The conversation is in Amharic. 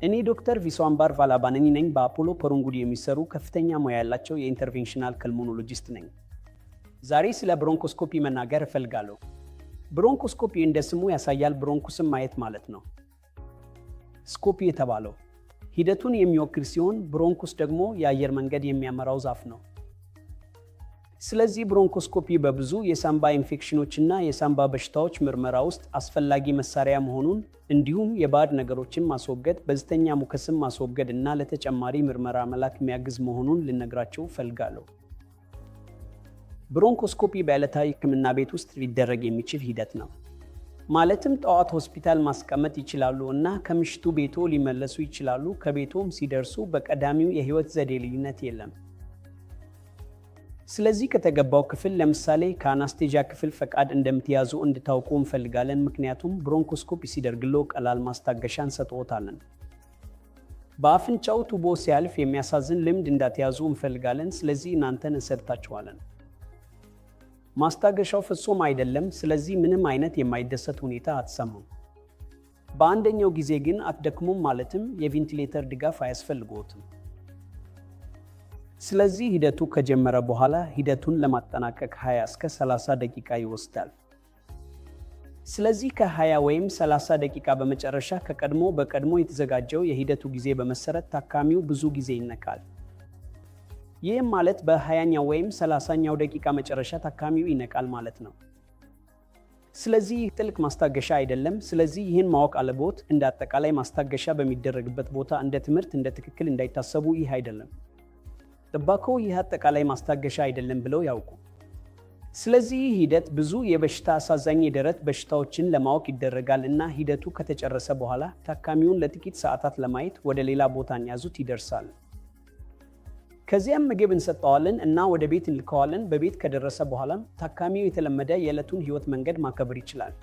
እኔ ዶክተር ቪስዋምባር ቫላባነኒ ነኝ። በአፖሎ ፐሩንጉዲ የሚሰሩ ከፍተኛ ሙያ ያላቸው የኢንተርቬንሽናል ፐልሞኖሎጂስት ነኝ። ዛሬ ስለ ብሮንኮስኮፒ መናገር እፈልጋለሁ። ብሮንኮስኮፒ እንደ ስሙ ያሳያል፣ ብሮንኩስም ማየት ማለት ነው። ስኮፒ የተባለው ሂደቱን የሚወክል ሲሆን ብሮንኩስ ደግሞ የአየር መንገድ የሚያመራው ዛፍ ነው። ስለዚህ ብሮንኮስኮፒ በብዙ የሳምባ ኢንፌክሽኖችና የሳምባ በሽታዎች ምርመራ ውስጥ አስፈላጊ መሳሪያ መሆኑን እንዲሁም የባዕድ ነገሮችን ማስወገድ፣ በዝተኛ ሙከስን ማስወገድ እና ለተጨማሪ ምርመራ መላክ የሚያግዝ መሆኑን ልነግራቸው እፈልጋለሁ። ብሮንኮስኮፒ በዕለታዊ ሕክምና ቤት ውስጥ ሊደረግ የሚችል ሂደት ነው። ማለትም ጠዋት ሆስፒታል ማስቀመጥ ይችላሉ እና ከምሽቱ ቤቶ ሊመለሱ ይችላሉ። ከቤቶም ሲደርሱ በቀዳሚው የህይወት ዘዴ ልዩነት የለም። ስለዚህ ከተገባው ክፍል ለምሳሌ ከአናስቴዣ ክፍል ፈቃድ እንደምትያዙ እንድታውቁ እንፈልጋለን፣ ምክንያቱም ብሮንኮስኮፒ ሲደርግሎ ቀላል ማስታገሻ እንሰጥዎታለን። በአፍንጫው ቱቦ ሲያልፍ የሚያሳዝን ልምድ እንዳትያዙ እንፈልጋለን፣ ስለዚህ እናንተን እንሰጥታችኋለን። ማስታገሻው ፍጹም አይደለም፣ ስለዚህ ምንም አይነት የማይደሰት ሁኔታ አትሰሙም። በአንደኛው ጊዜ ግን አትደክሙም፣ ማለትም የቬንቲሌተር ድጋፍ አያስፈልግዎትም። ስለዚህ ሂደቱ ከጀመረ በኋላ ሂደቱን ለማጠናቀቅ 20 እስከ 30 ደቂቃ ይወስዳል። ስለዚህ ከ20 ወይም 30 ደቂቃ በመጨረሻ በቀድሞ የተዘጋጀው የሂደቱ ጊዜ በመሰረት ታካሚው ብዙ ጊዜ ይነቃል። ይህም ማለት በ20ኛው ወይም 30ኛው ደቂቃ መጨረሻ ታካሚው ይነቃል ማለት ነው። ስለዚህ ይህ ጥልቅ ማስታገሻ አይደለም። ስለዚህ ይህን ማወቅ አለብዎት። እንደ አጠቃላይ ማስታገሻ በሚደረግበት ቦታ እንደ ትምህርት እንደ ትክክል እንዳይታሰቡ። ይህ አይደለም ጥባኮ፣ ይህ አጠቃላይ ማስታገሻ አይደለም ብለው ያውቁ። ስለዚህ ይህ ሂደት ብዙ የበሽታ አሳዛኝ የደረት በሽታዎችን ለማወቅ ይደረጋል እና ሂደቱ ከተጨረሰ በኋላ ታካሚውን ለጥቂት ሰዓታት ለማየት ወደ ሌላ ቦታ ያዙት ይደርሳል። ከዚያም ምግብ እንሰጠዋለን እና ወደ ቤት እንልከዋለን። በቤት ከደረሰ በኋላም ታካሚው የተለመደ የዕለቱን ህይወት መንገድ ማከበር ይችላል።